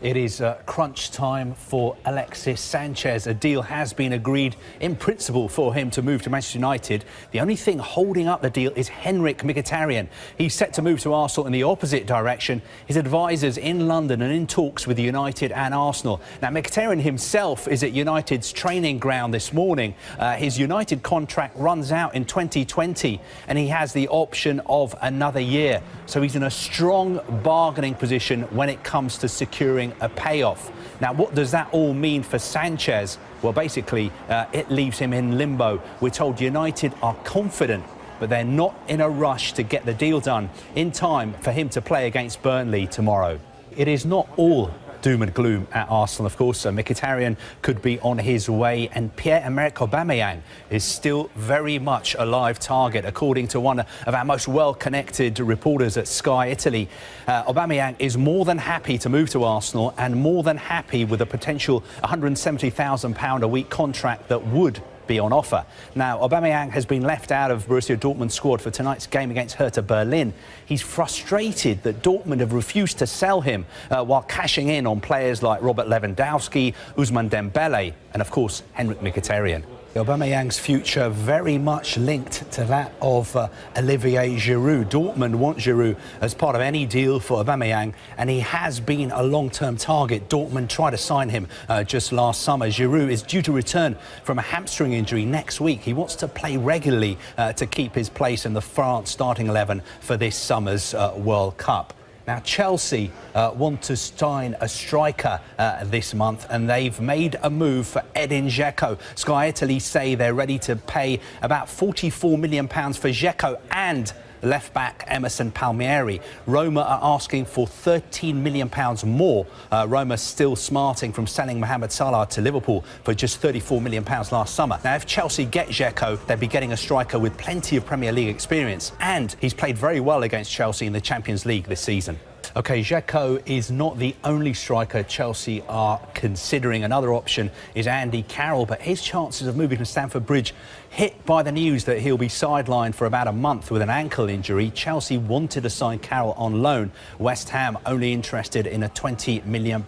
It is crunch time for Alexis Sanchez. A deal has been agreed in principle for him to move to Manchester United. The only thing holding up the deal is Henrik Mkhitaryan. He's set to move to Arsenal in the opposite direction. His advisors in London and in talks with United and Arsenal. Now, Mkhitaryan himself is at United's training ground this morning. His United contract runs out in 2020 and he has the option of another year. So he's in a strong bargaining position when it comes to securing a payoff. Now, what does that all mean for Sanchez? Well, basically, it leaves him in limbo. We're told United are confident, but they're not in a rush to get the deal done in time for him to play against Burnley tomorrow. It is not all doom and gloom at Arsenal, of course. Mkhitaryan could be on his way, and Pierre-Emerick Aubamayeng is still very much a live target, according to one of our most well-connected reporters at Sky Italy. Aubamayeng is more than happy to move to Arsenal and more than happy with a potential £170,000 a week contract that would be on offer. Now, Aubamayeng has been left out of Borussia Dortmund's squad for tonight's game against Hertha Berlin. He's frustrated that Dortmund have refused to sell him while cashing in on players like Robert Lewandowski, Ousmane Dembele and, of course, Henrik Mkhitaryan. Aubamayeng's future very much linked to that of Olivier Giroud. Dortmund want Giroud as part of any deal for Aubamayeng, and he has been a long-term target. Dortmund tried to sign him just last summer. Giroud is due to return from a hamstring injury next week. He wants to play regularly to keep his place in the France starting 11 for this summer's World Cup. Now, Chelsea want to sign a striker this month, and they've made a move for Edin Dzeko. Sky Italy say they're ready to pay about £44 million for Dzeko and left-back Emerson Palmieri. Roma are asking for £13 million more. Roma still smarting from selling Mohamed Salah to Liverpool for just £34 million last summer. Now, if Chelsea get Dzeko, they'd be getting a striker with plenty of Premier League experience, and he's played very well against Chelsea in the Champions League this season. OK, Dzeko is not the only striker Chelsea are considering. Another option is Andy Carroll, but his chances of moving to Stamford Bridge hit by the news that he'll be sidelined for about a month with an ankle injury. Chelsea wanted to sign Carroll on loan. West Ham only interested in a £20 million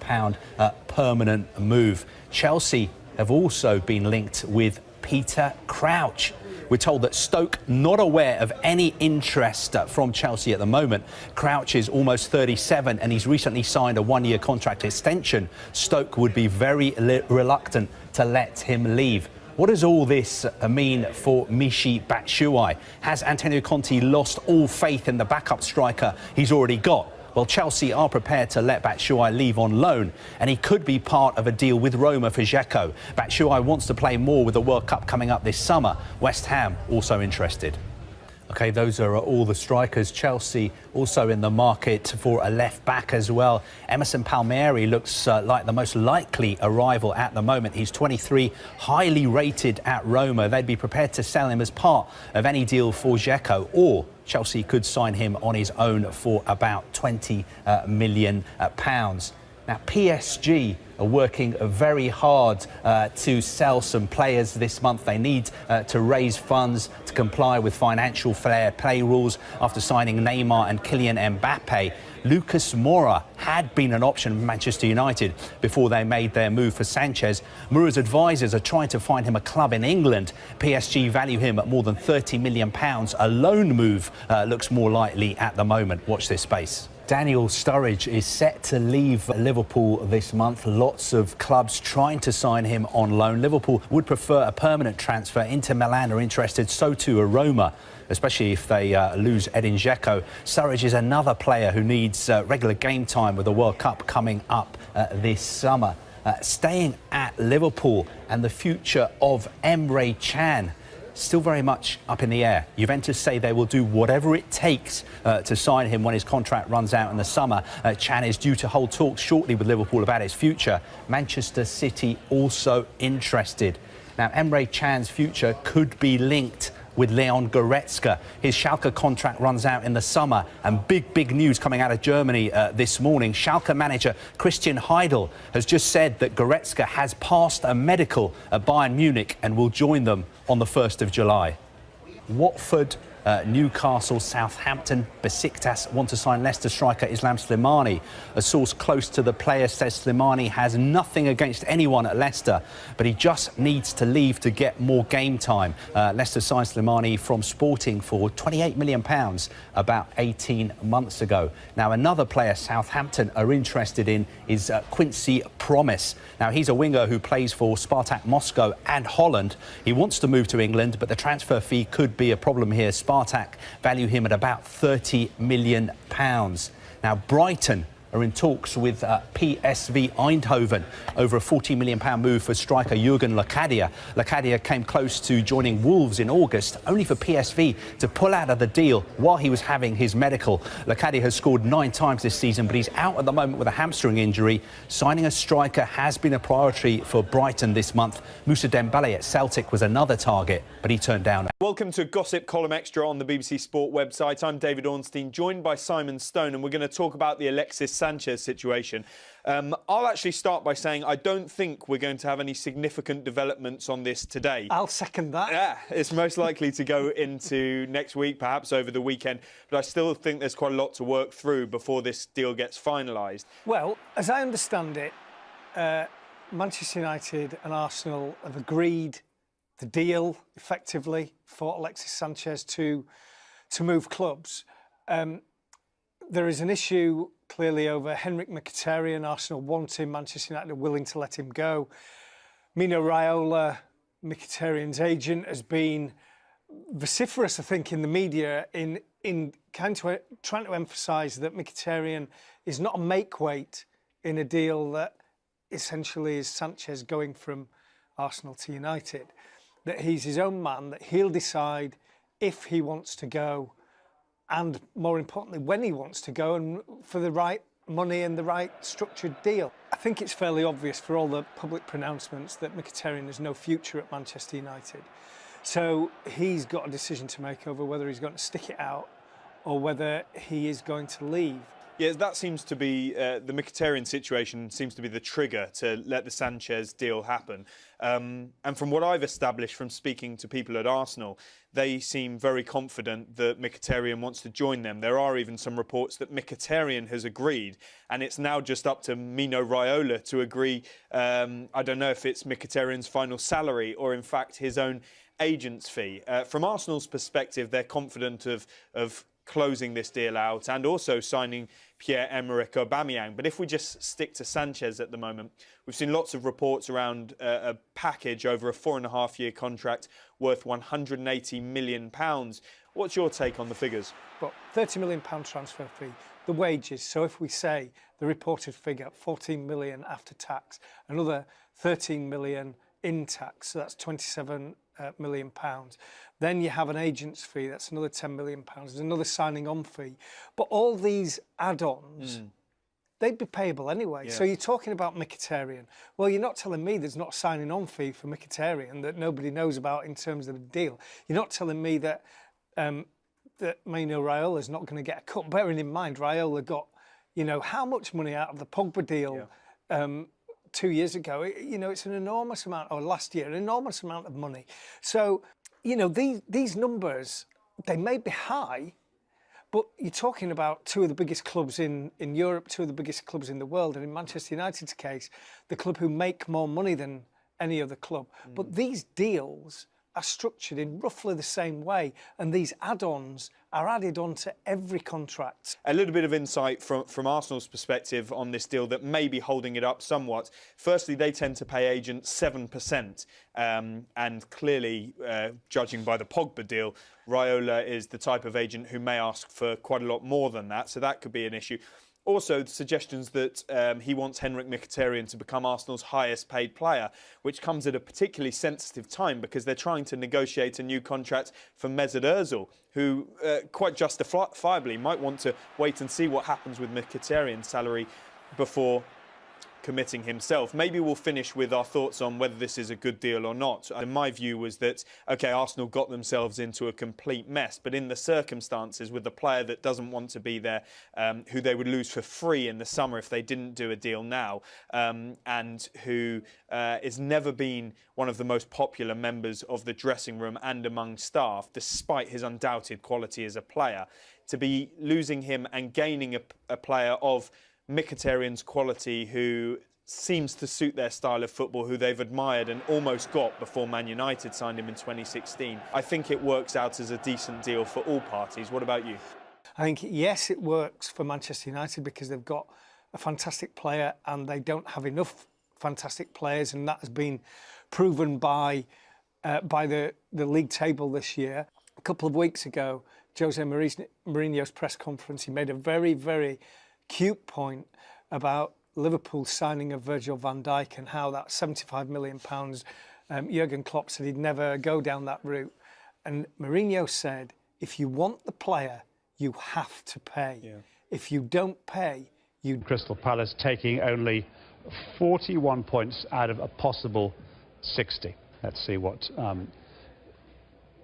permanent move. Chelsea have also been linked with Peter Crouch. We're told that Stoke not aware of any interest from Chelsea at the moment. Crouch is almost 37 and he's recently signed a one-year contract extension. Stoke would be very reluctant to let him leave. What does all this mean for Michy Batshuayi? Has Antonio Conte lost all faith in the backup striker he's already got? Well, Chelsea are prepared to let Batshuayi leave on loan, and he could be part of a deal with Roma for Dzeko. Batshuayi wants to play more with the World Cup coming up this summer. West Ham also interested. OK, those are all the strikers. Chelsea also in the market for a left-back as well. Emerson Palmieri looks like the most likely arrival at the moment. He's 23, highly rated at Roma. They'd be prepared to sell him as part of any deal for Dzeko, or Chelsea could sign him on his own for about £20 million. Now, PSG are working very hard to sell some players this month. They need to raise funds to comply with financial fair play rules after signing Neymar and Kylian Mbappe. Lucas Moura had been an option for Manchester United before they made their move for Sanchez. Moura's advisors are trying to find him a club in England. PSG value him at more than £30 million. A loan move looks more likely at the moment. Watch this space. Daniel Sturridge is set to leave Liverpool this month. Lots of clubs trying to sign him on loan. Liverpool would prefer a permanent transfer. Inter Milan are interested, so too are Roma, especially if they lose Edin Dzeko. Sturridge is another player who needs regular game time with the World Cup coming up this summer. Staying at Liverpool and the future of Emre Can still very much up in the air. Juventus say they will do whatever it takes to sign him when his contract runs out in the summer. Can is due to hold talks shortly with Liverpool about his future. Manchester City also interested. Now, Emre Can's future could be linked with Leon Goretzka. His Schalke contract runs out in the summer, and big news coming out of Germany this morning. Schalke manager Christian Heidel has just said that Goretzka has passed a medical at Bayern Munich and will join them on the 1st of July. Watford Newcastle, Southampton, Besiktas want to sign Leicester striker Islam Slimani. A source close to the player says Slimani has nothing against anyone at Leicester, but he just needs to leave to get more game time. Leicester signed Slimani from Sporting for £28 million about 18 months ago. Now, another player Southampton are interested in is Quincy Promes. Now, he's a winger who plays for Spartak Moscow and Holland. He wants to move to England, but the transfer fee could be a problem here. Spartak value him at about £30 million. Now, Brighton are in talks with PSV Eindhoven over a £40 million move for striker Jurgen Locadia. Locadia came close to joining Wolves in August, only for PSV to pull out of the deal while he was having his medical. Locadia has scored 9 times this season, but he's out at the moment with a hamstring injury. Signing a striker has been a priority for Brighton this month. Moussa Dembele at Celtic was another target, but he turned down. Welcome to Gossip Column Extra on the BBC Sport website. I'm David Ornstein, joined by Simon Stone, and we're going to talk about the Alexis Sanchez situation. I'll actually start by saying I don't think we're going to have any significant developments on this today. I'll second that. Yeah, it's most likely to go into next week, perhaps over the weekend. But I still think there's quite a lot to work through before this deal gets finalised. Well, as I understand it, Manchester United and Arsenal have agreed the deal, effectively, for Alexis Sanchez to move clubs. There is an issue, clearly, over Henrik Mkhitaryan. Arsenal want him, Manchester United are willing to let him go. Mino Raiola, Mkhitaryan's agent, has been vociferous, I think, in the media in kind of trying to emphasise that Mkhitaryan is not a make-weight in a deal that essentially is Sanchez going from Arsenal to United. That he's his own man, that he'll decide if he wants to go and, more importantly, when he wants to go and for the right money and the right structured deal. I think it's fairly obvious for all the public pronouncements that Mkhitaryan has no future at Manchester United. So he's got a decision to make over whether he's going to stick it out or whether he is going to leave. Yeah, that seems to be the Mkhitaryan situation seems to be the trigger to let the Sanchez deal happen. And from what I've established from speaking to people at Arsenal, they seem very confident that Mkhitaryan wants to join them. There are even some reports that Mkhitaryan has agreed, and it's now just up to Mino Raiola to agree. I don't know if it's Mkhitaryan's final salary or, in fact, his own agent's fee. From Arsenal's perspective, they're confident of closing this deal out and also signing Pierre-Emerick Aubamayeng. But if we just stick to Sanchez at the moment, we've seen lots of reports around a package over a 4.5-year contract worth £180 million. What's your take on the figures? Well, £30 million transfer fee, the wages. So if we say the reported figure, 14 million after tax, another 13 million in tax, so that's £27 million. Then you have an agent's fee, that's another £10 million. There's another signing on fee. But all these add-ons, they'd be payable anyway. Yeah. So you're talking about Mkhitaryan. Well, you're not telling me there's not a signing on fee for Mkhitaryan that nobody knows about in terms of the deal. You're not telling me that that Mino Raiola is not going to get a cut. Bearing in mind, Raiola got, you know, how much money out of the Pogba deal 2 years ago. You know, it's an enormous amount, or last year, an enormous amount of money. So, you know, these numbers, they may be high, but you're talking about two of the biggest clubs in Europe, two of the biggest clubs in the world, and in Manchester United's case, the club who make more money than any other club. But these deals are structured in roughly the same way, and these add-ons are added onto every contract. A little bit of insight from Arsenal's perspective on this deal that may be holding it up somewhat. Firstly, they tend to pay agents 7%, and clearly, judging by the Pogba deal, Raiola is the type of agent who may ask for quite a lot more than that, so that could be an issue. Also, suggestions that he wants Henrik Mkhitaryan to become Arsenal's highest paid player, which comes at a particularly sensitive time because they're trying to negotiate a new contract for Mesut Ozil, who quite justifiably might want to wait and see what happens with Mkhitaryan's salary before committing himself. Maybe we'll finish with our thoughts on whether this is a good deal or not. And my view was that, OK, Arsenal got themselves into a complete mess, but in the circumstances, with the player that doesn't want to be there, who they would lose for free in the summer if they didn't do a deal now, and who has never been one of the most popular members of the dressing room and among staff, despite his undoubted quality as a player, to be losing him and gaining a player of Mkhitaryan's quality, who seems to suit their style of football, who they've admired and almost got before Man United signed him in 2016. I think it works out as a decent deal for all parties. What about you? I think, yes, it works for Manchester United because they've got a fantastic player and they don't have enough fantastic players, and that has been proven by the league table this year. A couple of weeks ago, Jose Mourinho's press conference, he made a very, very cute point about Liverpool signing of Virgil van Dijk and how that £75 million, Jurgen Klopp said he'd never go down that route. And Mourinho said, if you want the player, you have to pay. Yeah. If you don't pay, you... Crystal Palace taking only 41 points out of a possible 60. Let's see what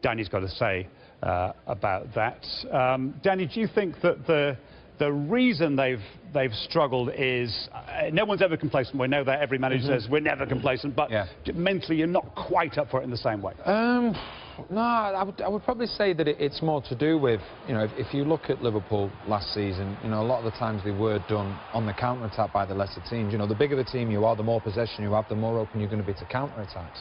Danny's got to say about that. Danny, do you think that the reason they've struggled is no one's ever complacent? We know that every manager says we're never complacent, but mentally you're not quite up for it in the same way. No, I would probably say that it's more to do with, you know, if you look at Liverpool last season, you know, a lot of the times they were done on the counter-attack by the lesser teams. You know, the bigger the team you are, the more possession you have, the more open you're going to be to counter-attacks.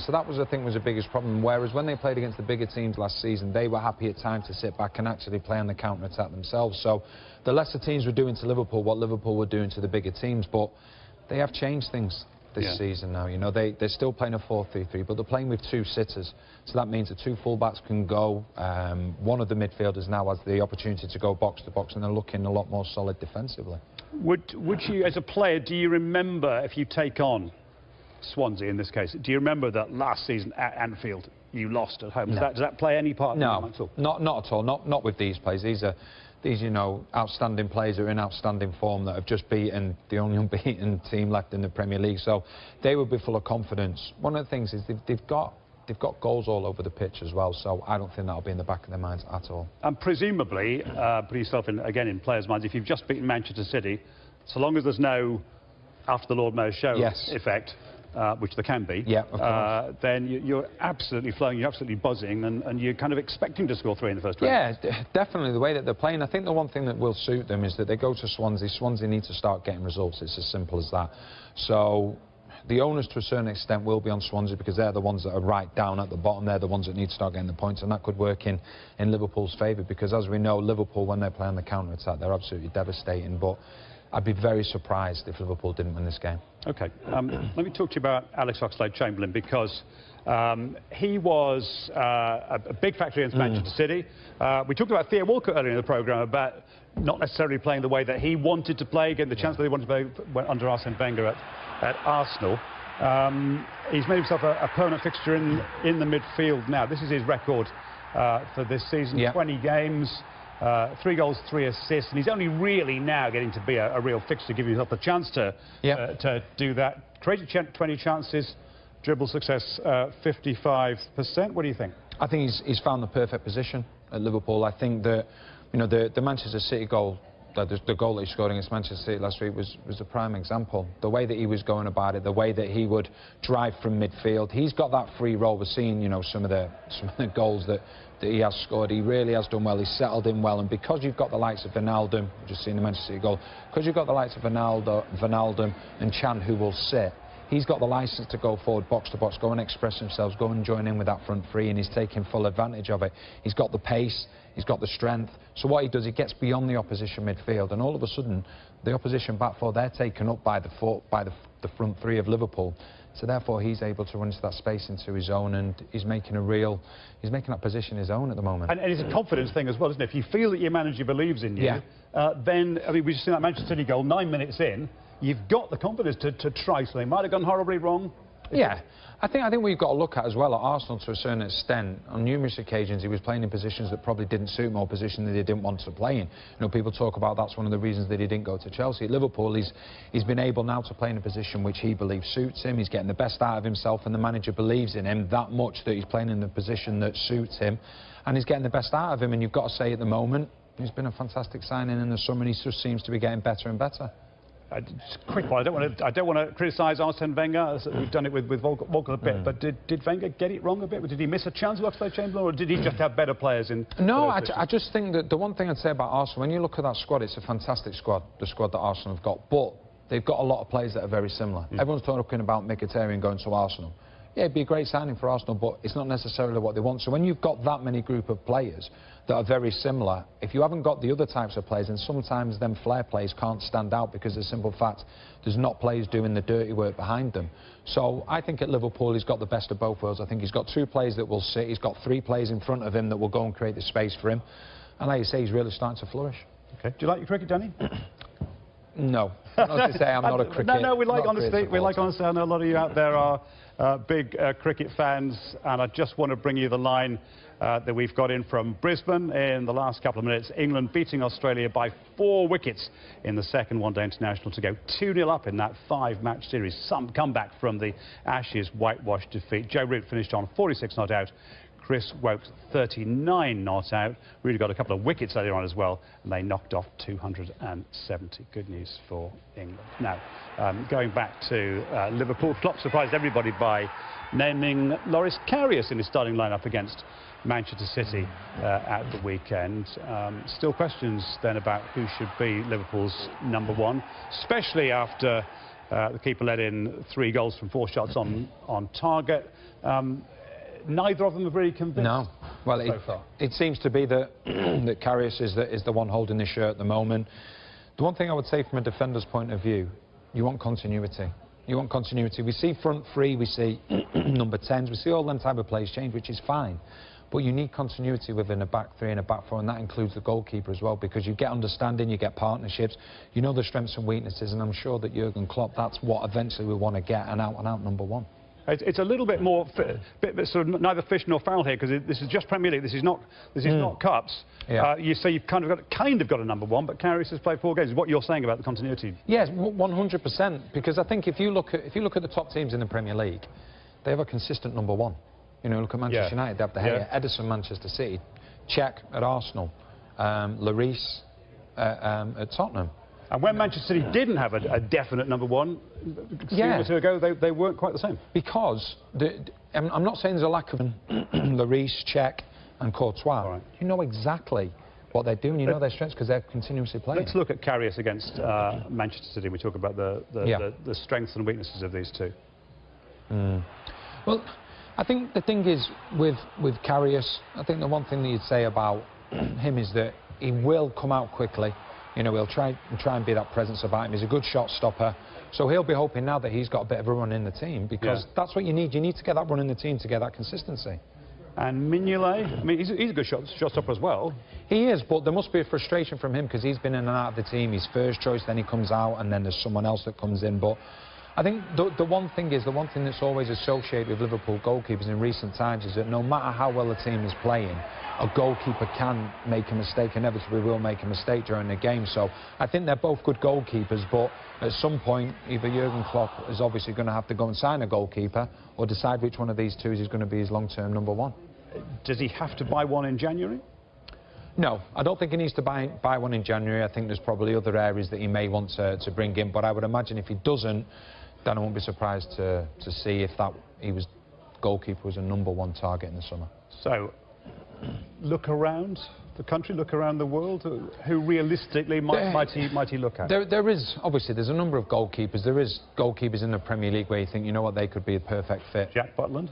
So that was, I think, was the biggest problem. Whereas when they played against the bigger teams last season, they were happy at times to sit back and actually play on the counter-attack themselves. So the lesser teams were doing to Liverpool what Liverpool were doing to the bigger teams, but they have changed things this season now. You know, they're still playing a 4-3-3, but they're playing with two sitters. So that means the two full-backs can go. One of the midfielders now has the opportunity to go box-to-box, and they're looking a lot more solid defensively. Would you, as a player, do you remember, if you take on Swansea in this case, do you remember that last season at Anfield you lost at home? No. Does that play any part? No, at all? Not at all. Not with these players. These, you know, outstanding players are in outstanding form that have just beaten the only unbeaten team left in the Premier League. So they will be full of confidence. One of the things is they've got goals all over the pitch as well. So I don't think that'll be in the back of their minds at all. And presumably, put yourself in again in players' minds. If you've just beaten Manchester City, so long as there's no after the Lord Mayor show effect, which there can be, then you're absolutely flowing, you're absolutely buzzing, and you're kind of expecting to score 3 in the first round. Yeah, definitely the way that they're playing. I think the one thing that will suit them is that they go to Swansea. Swansea need to start getting results. It's as simple as that. So the onus to a certain extent will be on Swansea because they're the ones that are right down at the bottom. They're the ones that need to start getting the points, and that could work in Liverpool's favour because, as we know, Liverpool, when they play on the counter-attack, they're absolutely devastating. But I'd be very surprised if Liverpool didn't win this game. OK. Let me talk to you about Alex Oxlade-Chamberlain because he was a big factor against Manchester City. We talked about Theo Walcott earlier in the programme about not necessarily playing the way that he wanted to play, getting the chance that he wanted to play under Arsene Wenger at Arsenal. He's made himself a permanent fixture in the midfield now. This is his record for this season, 20 games. 3 goals, 3 assists, and he's only really now getting to be a real fixture, giving himself the chance to do that. Created 20 chances, dribble success 55%. What do you think? I think he's found the perfect position at Liverpool. I think that, you know, the Manchester City goal, the goal that he scored against Manchester City last week was a prime example. The way that he was going about it, the way that he would drive from midfield. He's got that free role. We're seeing, you know, some of the goals that he has scored. He really has done well. He's settled in well, and because you've got the likes of Wijnaldum, we've just seen the Manchester City goal, because you've got the likes of Wijnaldum and Chan who will sit, he's got the licence to go forward, box to box, go and express himself, go and join in with that front three, and he's taking full advantage of it. He's got the pace, he's got the strength. So what he does, he gets beyond the opposition midfield, and all of a sudden, the opposition back four, they're taken up by the front three of Liverpool. So therefore, he's able to run into that space into his own, and he's making that position his own at the moment. And it's a confidence thing as well, isn't it? If you feel that your manager believes in you, then, I mean, we've seen that Manchester City goal 9 minutes in. You've got the confidence to try something. Might have gone horribly wrong, Yeah, I think we've got to look at as well at Arsenal to a certain extent. On numerous occasions he was playing in positions that probably didn't suit him, or positions that he didn't want to play in. You know, people talk about that's one of the reasons that he didn't go to Chelsea. At Liverpool he's been able now to play in a position which he believes suits him. He's getting the best out of himself, and the manager believes in him that much that he's playing in the position that suits him, and he's getting the best out of him. And you've got to say at the moment he's been a fantastic signing in the summer, and he just seems to be getting better and better. Just a quick one. I don't want to criticise Arsene Wenger. We've done it with Volker a bit, but did Wenger get it wrong a bit? Did he miss a chance with Oxlade-Chamberlain, or did he just have better players in? No, I just think that the one thing I'd say about Arsenal, when you look at that squad, it's a fantastic squad, the squad that Arsenal have got, but they've got a lot of players that are very similar. Everyone's talking about Mkhitaryan going to Arsenal. Yeah, it'd be a great signing for Arsenal, but it's not necessarily what they want. So when you've got that many group of players that are very similar, if you haven't got the other types of players, then sometimes them flair players can't stand out, because of the simple fact there's not players doing the dirty work behind them. So I think at Liverpool he's got the best of both worlds. I think he's got 2 players that will sit, he's got 3 players in front of him that will go and create the space for him. And like you say, he's really starting to flourish. Okay. Do you like your cricket, Danny? No. Not to say I'm not a cricket. No, we like honesty. We like honesty. I know a lot of you out there are big cricket fans, and I just want to bring you the line that we've got in from Brisbane in the last couple of minutes. England beating Australia by 4 wickets in the second one-day international to go 2-0 up in that 5-match series. Some comeback from the Ashes whitewash defeat. Joe Root finished on 46 not out. Chris Woakes 39 not out. Really got a couple of wickets earlier on as well, and they knocked off 270. Good news for England. Now, going back to Liverpool, Klopp surprised everybody by naming Loris Karius in his starting lineup against Manchester City at the weekend. Still questions then about who should be Liverpool's #1, especially after the keeper let in 3 goals from 4 shots on target. Neither of them have really convinced. No. Well, it seems to be that that Karius is the one holding the shirt at the moment. The one thing I would say from a defender's point of view, you want continuity. You want continuity. We see front 3, we see number 10s, we see all them type of players change, which is fine. But you need continuity within a back 3 and a back 4, and that includes the goalkeeper as well, because you get understanding, you get partnerships, you know the strengths and weaknesses, and I'm sure that Jurgen Klopp, that's what eventually we want to get, an out-and-out #1. It's a little bit more, bit sort of neither fish nor fowl here, because this is just Premier League. This is not cups. Yeah. You say you've kind of got a #1, but Karius has played 4 games. What you're saying about the continuity? Yes, 100%. Because I think if you look at the top teams in the Premier League, they have a consistent #1. You know, look at Manchester United. They have the Gea, Ederson, Manchester City, Cech at Arsenal, Lloris at Tottenham. And when Manchester City didn't have a definite #1, a year or 2 ago, they weren't quite the same. Because, I'm not saying there's a lack of Lloris, Cech and Courtois. Right. You know exactly what they're doing, you know their strengths, because they're continuously playing. Let's look at Karius against Manchester City. We talk about the strengths and weaknesses of these 2. Well, I think the thing is, with Karius, I think the one thing that you'd say about him is that he will come out quickly. You know, he'll try and be that presence about him. He's a good shot stopper. So he'll be hoping now that he's got a bit of a run in the team, because that's what you need. You need to get that run in the team to get that consistency. And Mignolet, I mean, he's a good shot stopper as well. He is, but there must be a frustration from him, because he's been in and out of the team. He's first choice, then he comes out, and then there's someone else that comes in. But I think the one thing that's always associated with Liverpool goalkeepers in recent times is that no matter how well a team is playing, a goalkeeper can make a mistake, inevitably will make a mistake during the game. So I think they're both good goalkeepers, but at some point either Jurgen Klopp is obviously going to have to go and sign a goalkeeper, or decide which one of these 2 is going to be his long-term #1. Does he have to buy one in January? No, I don't think he needs to buy one in January. I think there's probably other areas that he may want to bring in, but I would imagine if he doesn't, then I won't be surprised to see if goalkeeper was a #1 target in the summer. So, look around the country, look around the world. Who realistically might he look at? There is, obviously, there's a number of goalkeepers. There is goalkeepers in the Premier League where you think, you know what, they could be a perfect fit. Jack Butland?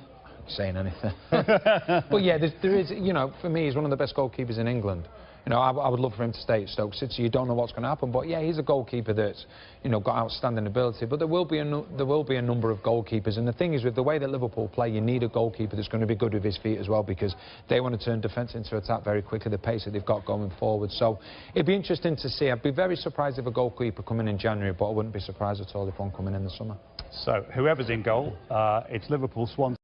Saying anything. But yeah, there is, you know, for me, he's one of the best goalkeepers in England. You know, I would love for him to stay at Stoke City. You don't know what's going to happen, but yeah, he's a goalkeeper that's, you know, got outstanding ability. But there will be a number of goalkeepers, and the thing is, with the way that Liverpool play, you need a goalkeeper that's going to be good with his feet as well, because they want to turn defence into attack very quickly. The pace that they've got going forward. So it'd be interesting to see. I'd be very surprised if a goalkeeper coming in January, but I wouldn't be surprised at all if one coming in the summer. So whoever's in goal, it's Liverpool, Swansea.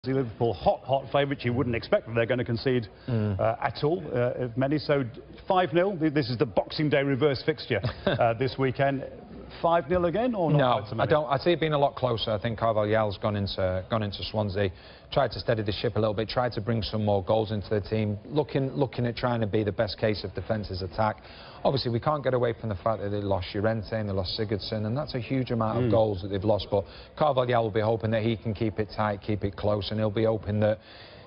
Liverpool hot favourites. You wouldn't expect that they're going to concede at all, if many. So 5-0. This is the Boxing Day reverse fixture this weekend. 5-0 again, or not? No, I don't. I see it being a lot closer. I think Carvalhal's gone into Swansea, tried to steady the ship a little bit, tried to bring some more goals into the team, looking at trying to be the best case of defence's attack. Obviously, we can't get away from the fact that they lost Llorente and they lost Sigurdsson, and that's a huge amount of goals that they've lost. But Carvalhal will be hoping that he can keep it tight, keep it close, and he'll be hoping that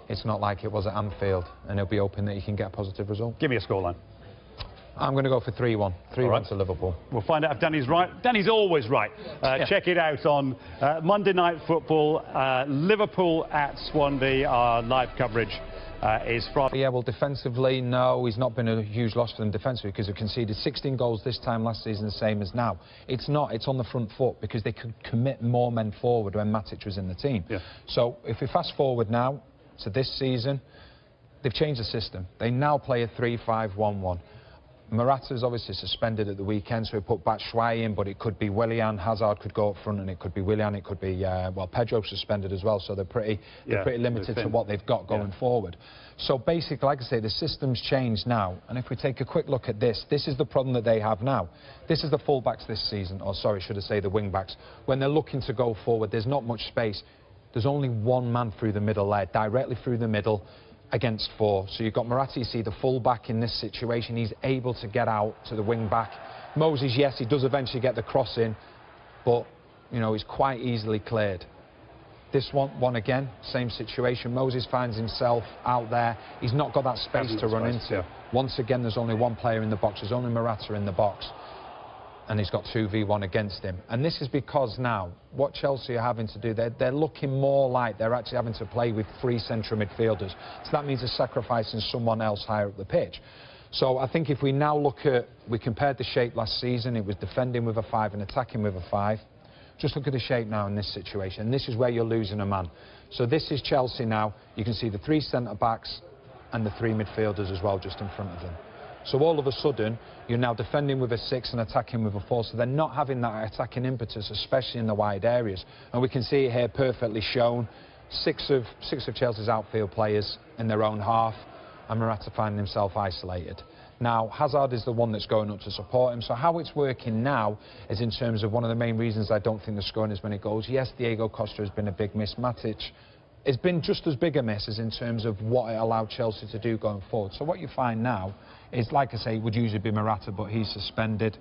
it's not like it was at Anfield, and he'll be hoping that he can get a positive result. Give me a scoreline. I'm going to go for 3-1. 3-1 to Liverpool. We'll find out if Danny's right. Danny's always right. Check it out on Monday Night Football. Liverpool at Swansea. Our live coverage is Friday. Yeah, well, defensively, no, he's not been a huge loss for them defensively, because they've conceded 16 goals this time last season, the same as now. It's not. It's on the front foot, because they could commit more men forward when Matic was in the team. Yeah. So if we fast forward now to this season, they've changed the system. They now play a 3-5-1-1. Morata's obviously suspended at the weekend, so we put Batshuayi in, but it could be Willian. Hazard could go up front, and it could be Willian. It could be, well, Pedro suspended as well, so they're pretty limited to what they've got going forward. So basically, like I say, the system's changed now, and if we take a quick look at this, this is the problem that they have now. This is the full-backs this season, or sorry, should I say the wing-backs. When they're looking to go forward, there's not much space. There's only one man through the middle there, directly through the middle, against 4. So you've got Morata, you see the full-back in this situation. He's able to get out to the wing-back. Moses, yes, he does eventually get the cross in, but, you know, he's quite easily cleared. This one again, same situation. Moses finds himself out there. He's not got that space to run into. Once again, there's only one player in the box. There's only Morata in the box. And he's got 2v1 against him. And this is because now, what Chelsea are having to do, they're looking more like they're actually having to play with 3 central midfielders. So that means they're sacrificing someone else higher up the pitch. So I think if we now look at, we compared the shape last season, it was defending with a 5 and attacking with a 5. Just look at the shape now in this situation. And this is where you're losing a man. So this is Chelsea now. You can see the 3 centre-backs and the 3 midfielders as well just in front of them. So all of a sudden, you're now defending with a 6 and attacking with a 4, so they're not having that attacking impetus, especially in the wide areas. And we can see it here perfectly shown. 6 of Chelsea's outfield players in their own half, and Morata finding himself isolated. Now, Hazard is the one that's going up to support him, so how it's working now is in terms of one of the main reasons I don't think they're scoring as many goals. Yes, Diego Costa has been a big miss. Matic has been just as big a miss as in terms of what it allowed Chelsea to do going forward. So what you find now is, like I say, it would usually be Morata, but he's suspended.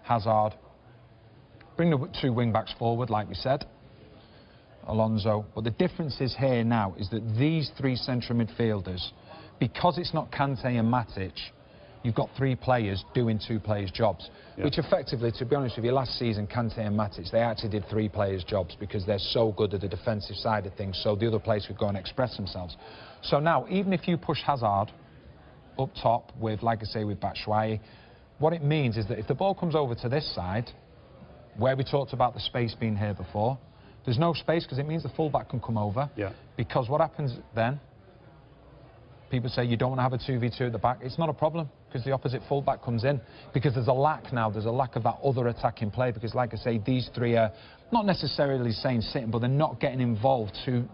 Hazard. Bring the 2 wing-backs forward, like we said. Alonso. But the difference is here now is that these 3 central midfielders, because it's not Kante and Matic, you've got 3 players doing 2 players' jobs. Which effectively, to be honest with you, last season, Kante and Matic, they actually did 3 players' jobs because they're so good at the defensive side of things, so the other players could go and express themselves. So now, even if you push Hazard up top with, like I say, with Batshuayi, what it means is that if the ball comes over to this side, where we talked about the space being here before, there's no space because it means the full-back can come over. Because what happens then, people say you don't want to have a 2v2 at the back. It's not a problem because the opposite full-back comes in, because there's a lack now, there's a lack of that other attacking play, because like I say, these 3 are not necessarily saying sitting, but they're not getting involved too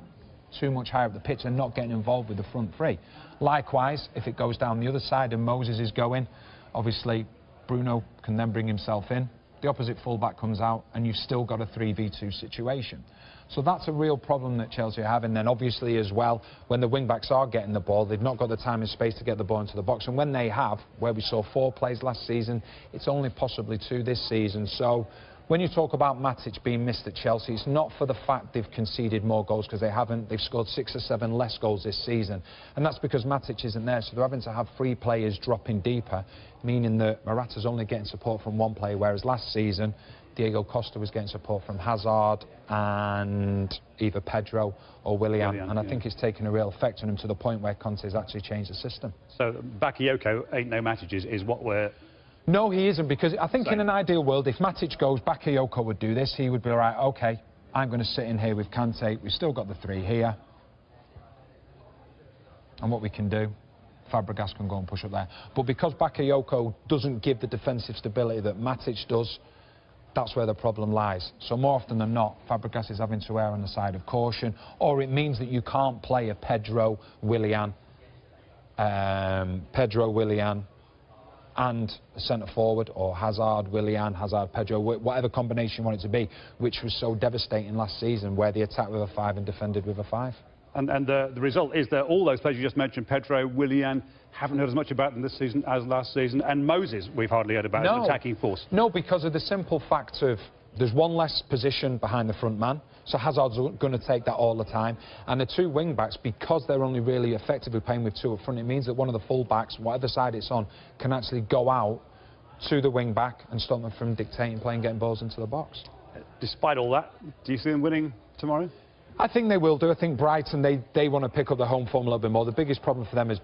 much higher up the pitch. They're not getting involved with the front 3. Likewise, if it goes down the other side and Moses is going, obviously Bruno can then bring himself in. The opposite full-back comes out and you've still got a 3v2 situation. So that's a real problem that Chelsea are having. Then obviously as well, when the wing-backs are getting the ball, they've not got the time and space to get the ball into the box. And when they have, where we saw 4 plays last season, it's only possibly 2 this season. So when you talk about Matic being missed at Chelsea, it's not for the fact they've conceded more goals, because they haven't. They've scored 6 or 7 less goals this season. And that's because Matic isn't there, so they're having to have 3 players dropping deeper, meaning that Morata's only getting support from 1 player, whereas last season, Diego Costa was getting support from Hazard and either Pedro or Willian. And I think it's taken a real effect on him, to the point where Conte's actually changed the system. So Bakayoko ain't no Matic is what we're... No, he isn't, because I think in an ideal world, if Matic goes, Bakayoko would do this. He would be all right, OK, I'm going to sit in here with Kante. We've still got the 3 here. And what we can do, Fabregas can go and push up there. But because Bakayoko doesn't give the defensive stability that Matic does, that's where the problem lies. So more often than not, Fabregas is having to err on the side of caution, or it means that you can't play a Pedro, Willian, and a centre-forward, or Hazard, Willian, Hazard, Pedro, whatever combination you want it to be, which was so devastating last season, where they attacked with a 5 and defended with a 5. And the result is that all those players you just mentioned, Pedro, Willian, haven't heard as much about them this season as last season, and Moses we've hardly heard about as an attacking force. No, because of the simple fact of there's 1 less position behind the front man, so Hazard's going to take that all the time, and the 2 wing-backs, because they're only really effectively playing with 2 up front, it means that one of the full-backs, whatever side it's on, can actually go out to the wing-back and stop them from dictating play and getting balls into the box. Despite all that, do you see them winning tomorrow? I think they will do. I think Brighton, they want to pick up the home form a little bit more. The biggest problem for them is